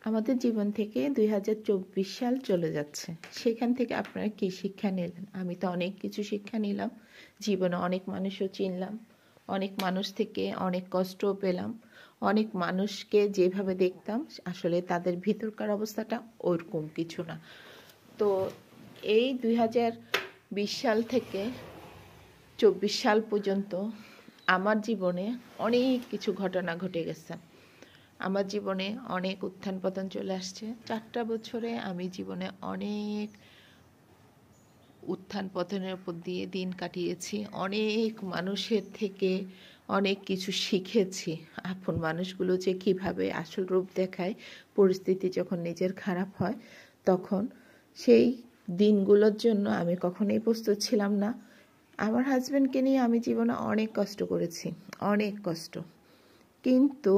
আমাদের জীবন থেকে 2024 সাল চলে যাচ্ছে। সেখান থেকে আপনারা কি শিক্ষা নিলেন? আমি তো অনেক কিছু শিক্ষা নিলাম। জীবনে অনেক মানুষও চিনলাম, অনেক মানুষ থেকে অনেক কষ্টও পেলাম। অনেক মানুষকে যেভাবে দেখতাম আসলে তাদের ভিতরকার অবস্থাটা ওরকম কিছু না। তো এই 2020 সাল থেকে 24 সাল পর্যন্ত আমার জীবনে অনেক কিছু ঘটনা ঘটে গেছে। আমার জীবনে অনেক উত্থান পতন চলে আসছে। 4টা বছরে আমি জীবনে অনেক উত্থান পতনের উপর দিয়ে দিন কাটিয়েছি। অনেক মানুষের থেকে অনেক কিছু শিখেছি। আপন মানুষগুলো যে কীভাবে আসল রূপ দেখায়, পরিস্থিতি যখন নিজের খারাপ হয় তখন সেই দিনগুলোর জন্য আমি কখনোই প্রস্তুত ছিলাম না। আমার হাজব্যান্ডকে নিয়ে আমি জীবনে অনেক কষ্ট করেছি, অনেক কষ্ট। কিন্তু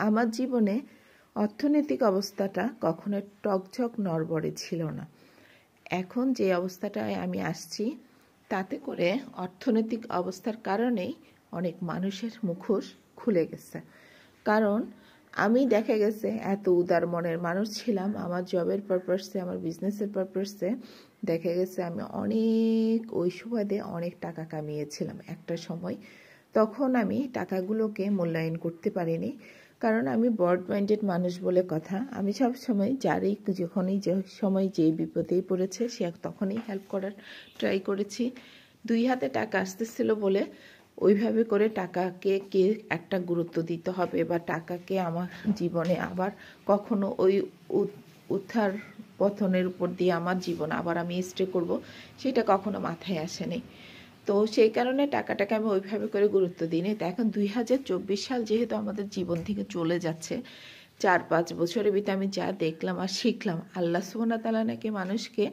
আমার জীবনে অর্থনৈতিক অবস্থাটা কখনো টকঝক নড়বড়ে ছিল না। এখন যে অবস্থাটায় আমি আসছি তাতে করে অর্থনৈতিক অবস্থার কারণেই অনেক মানুষের মুখোশ খুলে গেছে। কারণ আমি দেখা গেছে এত উদার মনের মানুষ ছিলাম, আমার জবের পারপাসে, আমার বিজনেসের পারপাসে দেখা গেছে আমি অনেক ওই সুবাদে অনেক টাকা কামিয়েছিলাম একটা সময়। তখন আমি টাকাগুলোকে মূল্যায়ন করতে পারিনি, কারণ আমি ব্রড মাইন্ডেড মানুষ বলে কথা। আমি সব সময় যারই যখনই যে সময় যেই বিপদেই পড়েছে সে তখনই হেল্প করার ট্রাই করেছি। 2 হাতে টাকা আসতেছিল বলে ওইভাবে করে টাকাকে কে একটা গুরুত্ব দিতে হবে বা টাকাকে আমার জীবনে আবার কখনো ওই উত্থার পতনের উপর দিয়ে আমার জীবন আবার আমি স্টে করব, সেটা কখনো মাথায় আসেনি। তো সেই কারণে টাকাটাকে আমি ওইভাবে করে গুরুত্ব দিইনি। তো এখন 2024 সাল যেহেতু আমাদের জীবন থেকে চলে যাচ্ছে, 4-5 বছরের ভিতরে আমি যা দেখলাম আর শিখলাম, আল্লাহ সুবহানাহু ওয়া তাআলা নাকি মানুষকে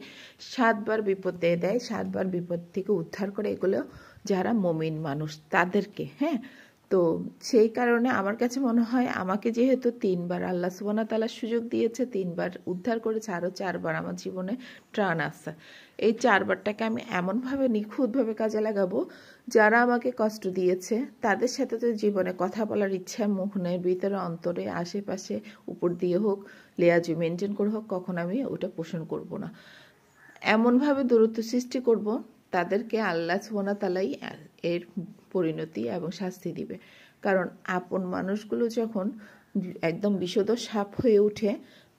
7 বার বিপদ দিয়ে দেয়, 7 বার বিপদ থেকে উদ্ধার করে, এগুলো যারা মুমিন মানুষ তাদেরকে। হ্যাঁ, তো সেই কারণে আমার কাছে মনে হয় আমাকে যেহেতু 3 বার আল্লাহ সুবহানাহু ওয়া তাআলা সুযোগ দিয়েছে, 3 বার উদ্ধার করেছে, আরও 4 বার আমার জীবনে ত্রাণ আছে। এই 4 বারটাকে আমি এমনভাবে নিখুঁতভাবে কাজে লাগাবো, যারা আমাকে কষ্ট দিয়েছে তাদের সাথে তো জীবনে কথা বলার ইচ্ছা মনের ভিতরে, অন্তরে, আশেপাশে, উপর দিয়ে হোক, লেয়াজু মেনটেন করে হোক, কখন আমি ওটা পোষণ করব না। এমনভাবে দূরত্ব সৃষ্টি করব তাদেরকে আল্লাহ সুবহানাহু ওয়া তাআলাই এর পরিণতি এবং শাস্তি দিবে। কারণ আপন মানুষগুলো যখন একদম বিষধর সাপ হয়ে ওঠে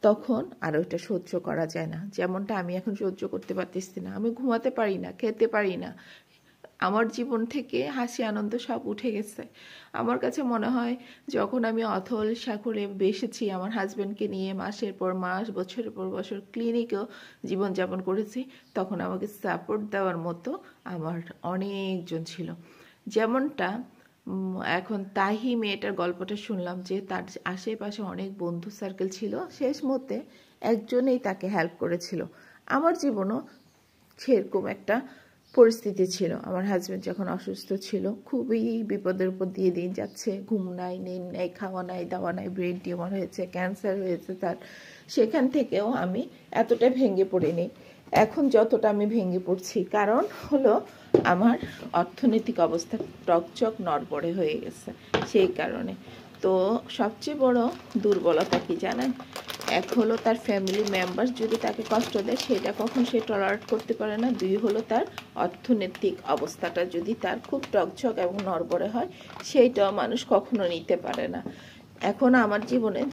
তখন আর ওইটা সহ্য করা যায় না। যেমনটা আমি এখন সহ্য করতে পারতেছি না, আমি ঘুমাতে পারি না, খেতে পারি না, আমার জীবন থেকে হাসি আনন্দ সব উঠে গেছে। আমার কাছে মনে হয় যখন আমি অথল সাগরে বেসেছি আমার হাজব্যান্ডকে নিয়ে, মাসের পর মাস, বছরের পর বছর ক্লিনিকেও জীবনযাপন করেছি, তখন আমাকে সাপোর্ট দেওয়ার মতো আমার অনেকজন ছিল। যেমনটা এখন তাহি মেয়েটার গল্পটা শুনলাম যে তার আশেপাশে অনেক বন্ধু সার্কেল ছিল, শেষ মতে একজনেই তাকে হেল্প করেছিল। আমার জীবনও সেরকম একটা পরিস্থিতি ছিল। আমার হাজব্যান্ড যখন অসুস্থ ছিল, খুবই বিপদের উপর দিয়ে দিন যাচ্ছে, ঘুম নাই, নিন নাই, খাওয়া নাই, দাওয়া নাই, ব্রেন টিউমার হয়েছে, ক্যান্সার হয়েছে তার। সেখান থেকেও আমি এতটা ভেঙে পড়িনি এখন যতটা আমি ভেঙে পড়ছি, কারণ হলো আমার অর্থনৈতিক অবস্থা টকচক নড়বড়ে হয়ে গেছে সেই কারণে। তো সবচেয়ে বড় দুর্বলতা কি জানেন? এক হলো তার ফ্যামিলি মেম্বার যদি তাকে কষ্ট দেয় সেটা কখন সে টলারেট করতে পারে না। 2 হলো তার অর্থনৈতিক অবস্থাটা যদি তার খুব টকঝক এবং নড়বড়ে হয়, সেইটাও মানুষ কখনো নিতে পারে না। এখন আমার জীবনে